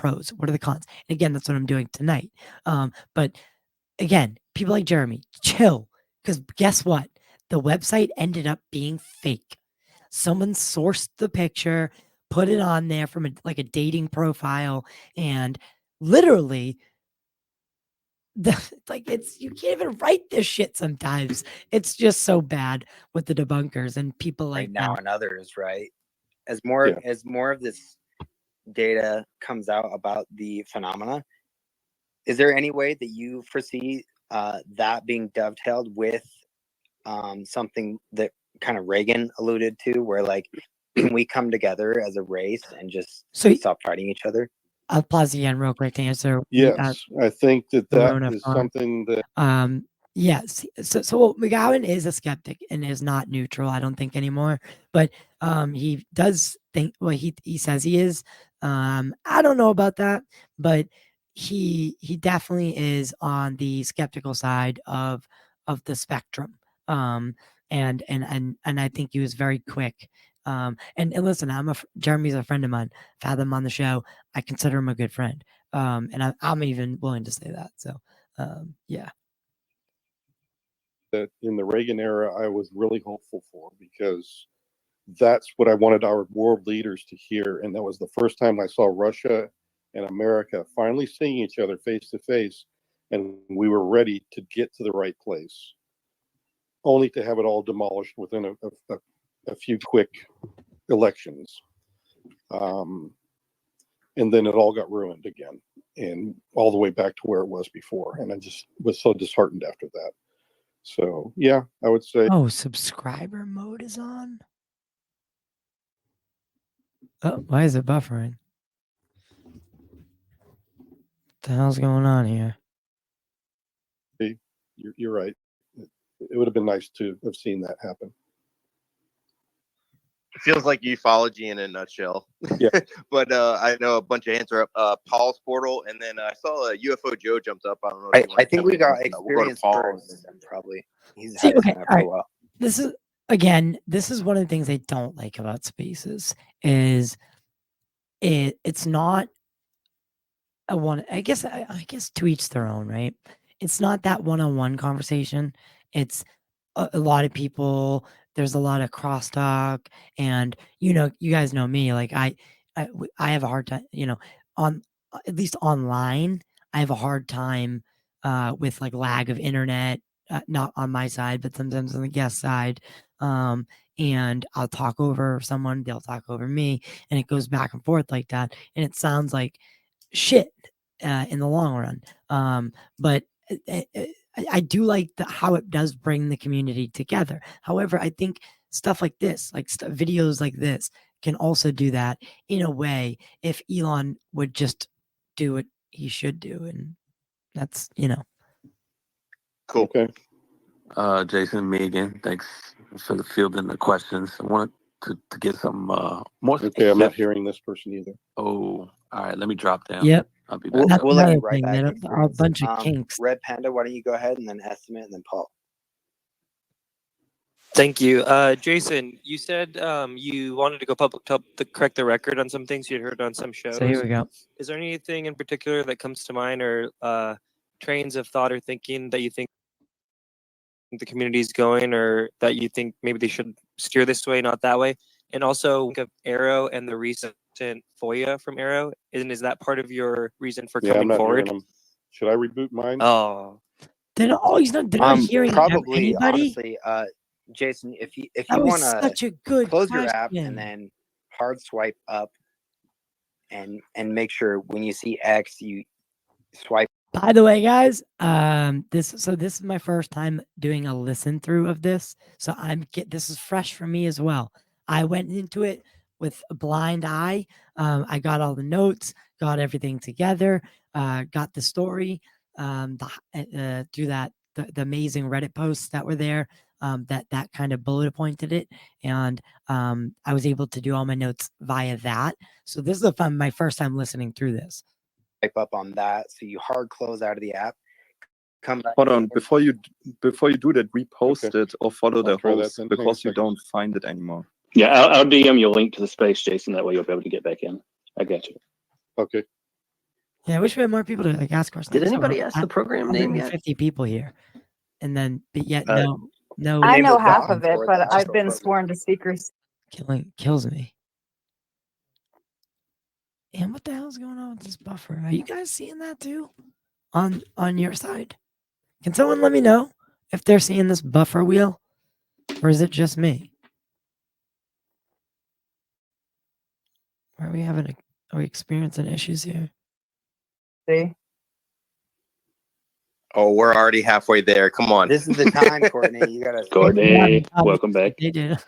pros? What are the cons? And again, that's what I'm doing tonight. But again, people like Jeremy, chill. Because guess what? The website ended up being fake. Someone sourced the picture, put it on there from a dating profile, and literally, you can't even write this shit sometimes. It's just so bad with the debunkers and people like right now that. and others, right? As more of this data comes out about the phenomena, is there any way that you foresee that being dovetailed with something that kind of Reagan alluded to, where like, can we come together as a race and just stop fighting each other? I'll pause again real quick to answer. Yes, I think that is something that. Yes. So McGowan is a skeptic and is not neutral, I don't think anymore. But he does think, well, he says he is. I don't know about that, but he definitely is on the skeptical side of the spectrum. And I think he was very quick. And listen, Jeremy's a friend of mine. I've had him on the show. I consider him a good friend. And I'm even willing to say that. So, yeah. That in the Reagan era, I was really hopeful for, because that's what I wanted our world leaders to hear. And that was the first time I saw Russia and America finally seeing each other face to face. And we were ready to get to the right place, only to have it all demolished within a few quick elections. And then it all got ruined again, and all the way back to where it was before. And I just was so disheartened after that. So, yeah, I would say. Oh, subscriber mode is on? Oh, why is it buffering? What the hell's going on here? You're right. It would have been nice to have seen that happen. It feels like ufology in a nutshell. Yeah. But I know a bunch of hands are up. Paul's portal, and then I saw a UFO Joe jumped up. I don't know. I think we got experience first, probably. He's had it for a while. This is one of the things I don't like about spaces is it's not a one. I guess to each their own, right? It's not that one-on-one conversation. It's a lot of people. There's a lot of crosstalk, and you guys know me. Like I have a hard time. At least online, I have a hard time with like lag of internet. Not on my side, but sometimes on the guest side. And I'll talk over someone, they'll talk over me, and it goes back and forth like that. And it sounds like shit in the long run. But I do like how it does bring the community together. However, I think stuff like this, like videos like this, can also do that in a way if Elon would just do what he should do. And that's, Cool. Okay. Jason, me again. Thanks for the fielding the questions. I want to get some more. Okay, I'm not hearing this person either. Oh, all right. Let me drop down. Yep. I'll be back. We'll let you right back. A bunch of kinks. Red Panda, why don't you go ahead and then estimate and then Paul. Thank you. Jason, you said you wanted to go public to correct the record on some things you'd heard on some shows. So here we go. Is there anything in particular that comes to mind, or trains of thought or thinking that you think the community is going, or that you think maybe they should steer this way, not that way? And also think of Arrow and the recent FOIA from Arrow. Is that part of your reason for coming forward? Should I reboot mine? Oh, they're not hearing probably, anybody. honestly, Jason, if you That want such a good close question. your app and then hard swipe up and make sure when you see X you swipe. By the way, guys, this is my first time doing a listen through of this, so this is fresh for me as well. I went into it with a blind eye. I got all the notes, got everything together, got the story through the amazing Reddit posts that were there. That kind of bullet pointed it, and I was able to do all my notes via that. So this is my first time listening through this. Type up on that, so you hard close out of the app. Come back. Hold on, before you do that, repost it or follow the host, because you don't find it anymore. Yeah, I'll DM you a link to the space, Jason. That way you'll be able to get back in. I got you. Okay. Yeah, I wish we had more people to like ask questions. Did anybody ask the program name yet? 50 people here, and then but yet no. I know of the half of it, encore, but that's I've the been program. sworn to secrecy. Kills me. And what the hell's going on with this buffer? Are you guys seeing that too? On your side? Can someone let me know if they're seeing this buffer wheel? Or is it just me? Are we experiencing issues here? See? Oh, we're already halfway there. Come on. This is the time, Courtney. You gotta. Courtney, welcome back. They did.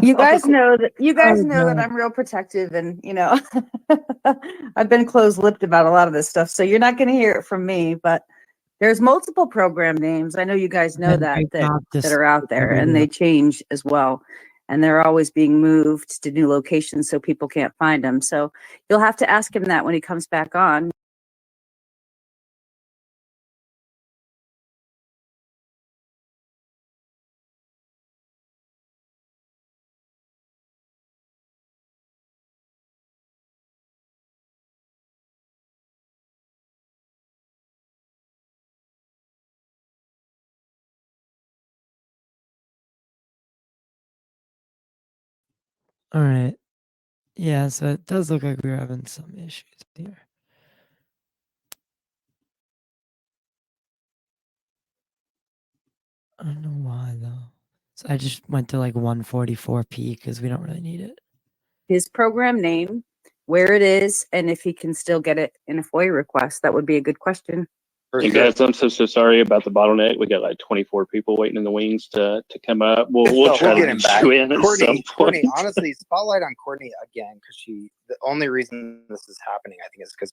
You guys know that God. I'm real protective, and I've been closed-lipped about a lot of this stuff, so you're not going to hear it from me. But there's multiple program names. I know you guys know that are out there, and they change as well, and they're always being moved to new locations so people can't find them. So you'll have to ask him that when he comes back on. All right. Yeah, so it does look like we're having some issues here. I don't know why though. So I just went to like 144p because we don't really need it. His program name, where it is, and if he can still get it in a FOIA request. That would be a good question. Hey guys, I'm so sorry about the bottleneck. We got like 24 people waiting in the wings to come up. We'll try to get him get back. you in at some point. Courtney, honestly, spotlight on Courtney again, because the only reason this is happening, I think, is because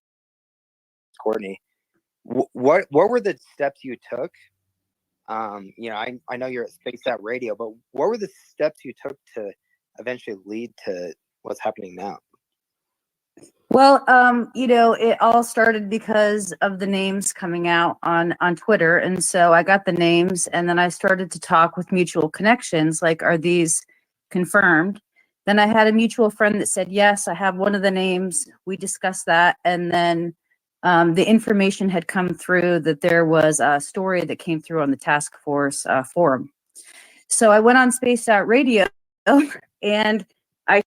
Courtney. What were the steps you took? I know you're at Space Out Radio, but what were the steps you took to eventually lead to what's happening now? Well, it all started because of the names coming out on Twitter. And so I got the names, and then I started to talk with mutual connections, like, are these confirmed? Then I had a mutual friend that said, yes, I have one of the names. We discussed that. And then the information had come through that there was a story that came through on the task force forum. So I went on Space Out Radio and I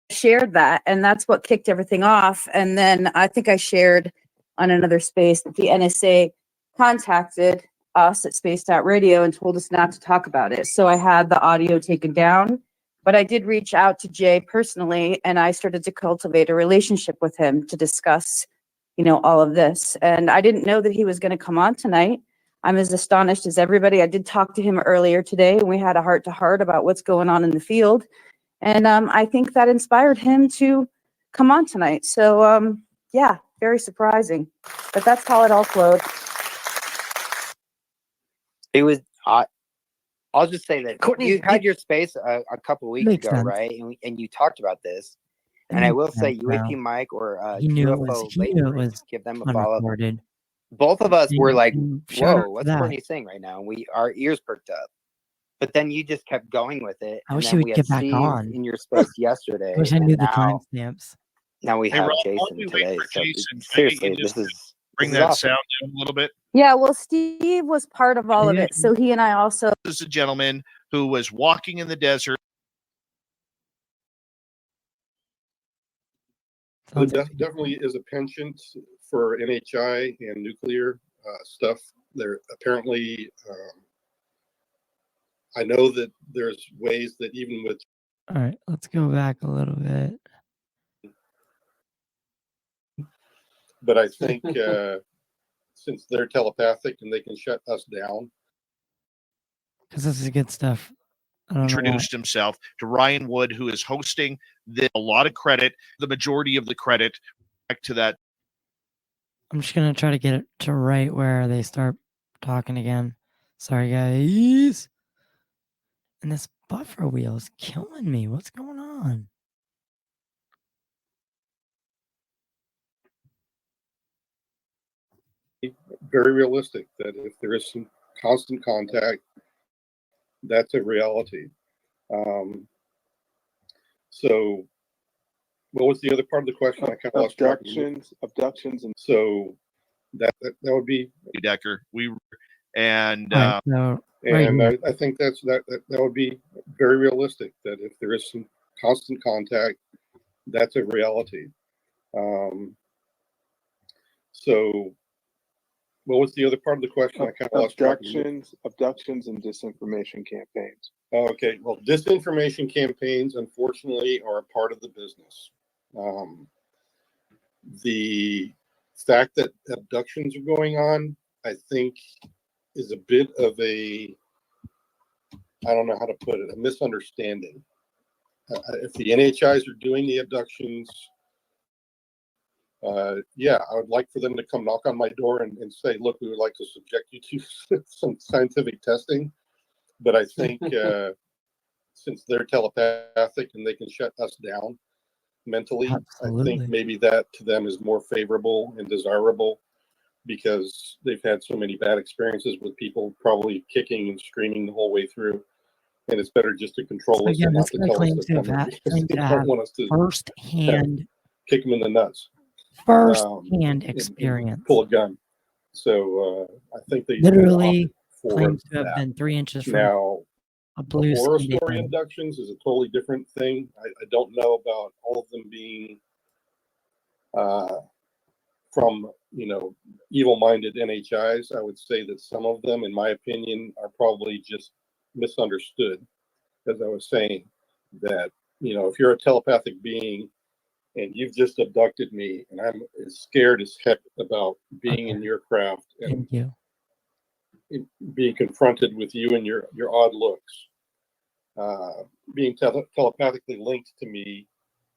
shared that, and that's what kicked everything off. And then I think I shared on another space that the NSA contacted us at Spaced Out Radio and told us not to talk about it. So I had the audio taken down, but I did reach out to Jay personally, and I started to cultivate a relationship with him to discuss, all of this. And I didn't know that he was going to come on tonight. I'm as astonished as everybody. I did talk to him earlier today, and we had a heart-to-heart about what's going on in the field. And I think that inspired him to come on tonight. So, yeah, very surprising. But that's how it all flowed. It was. I'll just say that Courtney, you had your space a couple weeks Makes ago, sense. right? And you talked about this. And I will say, UAP Mike or he knew it UFO was give them a follow. unrecorded. Both of us were like, shout out "Whoa, to what's that. Courtney saying right now?" And our ears perked up. But then you just kept going with it. I and wish then he would we had get back Steve on. in your space yesterday. I wish I and knew the now, timestamps. now we Hey, have Rob, while Jason we wait today. for So Jason, seriously, can you this is bring this is that awesome. sound down a little bit? Yeah, well, Steve was part of all of it. So he and I also. This is a gentleman who was walking in the desert. There definitely is a penchant for NHI and nuclear stuff. There apparently, I know that there's ways that even with. All right, let's go back a little bit. But I think since they're telepathic and they can shut us down. Because this is good stuff. Introduced himself to Ryan Wood, who is hosting a lot of credit, the majority of the credit back to that. I'm just going to try to get it to right where they start talking again. Sorry, guys. And this buffer wheel is killing me. What's going on? Very realistic that if there is some constant contact, that's a reality. So What was the other part of the question? I kind of lost track. Abductions, and so that would be Decker. And Right, so right and here. I think that would be very realistic. That if there is some constant contact, that's a reality. So, what was the other part of the question? I kind of lost track. Abductions, and disinformation campaigns. Okay, well, disinformation campaigns, unfortunately, are a part of the business. The fact that abductions are going on, I think, is a bit of a, I don't know how to put it, a misunderstanding. If the NHIs are doing the abductions, yeah, I would like for them to come knock on my door and say, look, we would like to subject you to some scientific testing. But I think since they're telepathic and they can shut us down mentally, Absolutely. I think maybe that to them is more favorable and desirable because they've had so many bad experiences with people probably kicking and screaming the whole way through. And it's better just to control So us again, and not this to guy tell us claims to to come have, because claims they to don't have want us to first-hand kick them in the nuts. First-hand experience. And pull a gun. So I think they literally for claims to have that. been 3 inches from Now, a blue horror Sunday story night. abductions is a totally different thing. I don't know about all of them being from, evil-minded NHIs. I would say that some of them, in my opinion, are probably just misunderstood. As I was saying, that, if you're a telepathic being and you've just abducted me and I'm as scared as heck about being in your craft and Thank you. being confronted with you and your odd looks, being telepathically linked to me,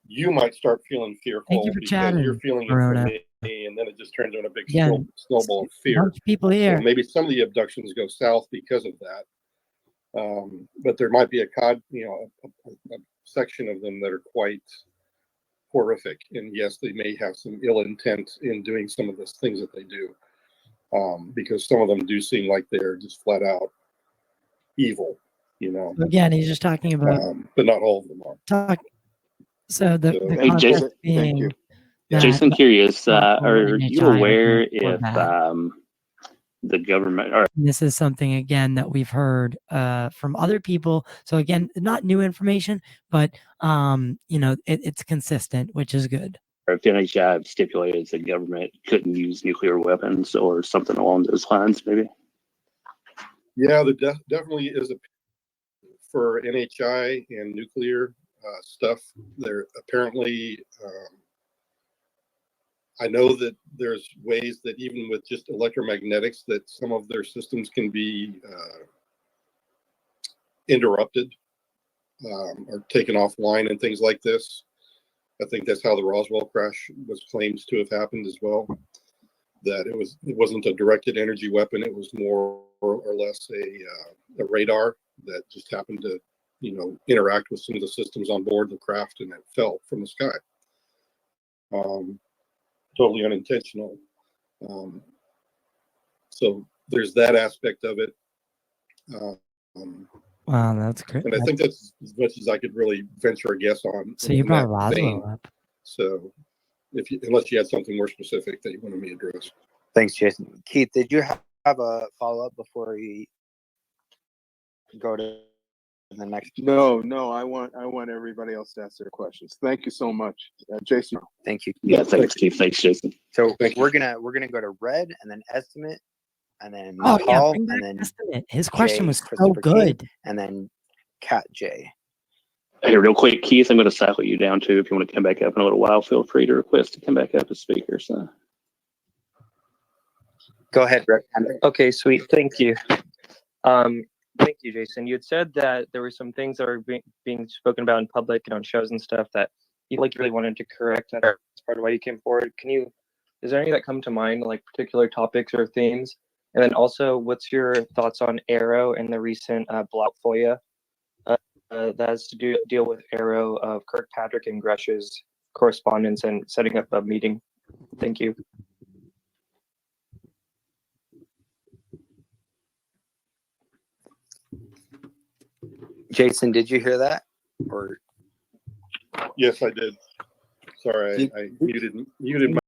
you might start feeling fearful Thank you for because chatting, you're feeling it Corona. from me, and then it just turns into a big Again, snowball of fear. bunch of people here. So maybe some of the abductions go south because of that. But there might be a section of them that are quite horrific. And yes, they may have some ill intent in doing some of the things that they do. Because some of them do seem like they're just flat out evil, Again, he's just talking about but not all of them are. So the Hey, concept Jason, being you. that Jason, curious, are NHI you are aware good or if bad. the government or And this is something again that we've heard from other people. So again, not new information, but it's consistent, which is good. if NHI have stipulated the government couldn't use nuclear weapons or something along those lines, maybe? Yeah, there definitely is for NHI and nuclear stuff. There apparently, I know that there's ways that even with just electromagnetics, that some of their systems can be interrupted or taken offline and things like this. I think that's how the Roswell crash was claimed to have happened as well. That it wasn't a directed energy weapon; it was more or less a radar that just happened to, interact with some of the systems on board the craft, and it fell from the sky. Totally unintentional. So there's that aspect of it. Wow, that's great. And I think that's as much as I could really venture a guess on. So you brought Roswell up. So unless you had something more specific that you wanted me to address. Thanks, Jason. Keith, did you have a follow-up before we go to the next? No, I want everybody else to ask their questions. Thank you so much, Jason. Thank you. Yeah, thanks, Steve. Thanks, Jason. So we're gonna go to Red and then Estimate and then Paul, and then Estimate. His question Jay, was so Christopher good. King, and then Cat J. Hey, real quick, Keith, I'm going to cycle you down too. If you want to come back up in a little while, feel free to request to come back up as speaker. So, go ahead, Rick. Okay, sweet. Thank you. Thank you, Jason. You had said that there were some things that were being spoken about in public and on shows and stuff that you really wanted to correct. That's part of why you came forward. Is there any that come to mind, like particular topics or themes? And then also, what's your thoughts on Arrow and the recent block FOIA that has to deal with Arrow of Kirkpatrick and Gresh's correspondence and setting up a meeting? Thank you. Jason, did you hear that? Or yes, I did. Sorry, I muted my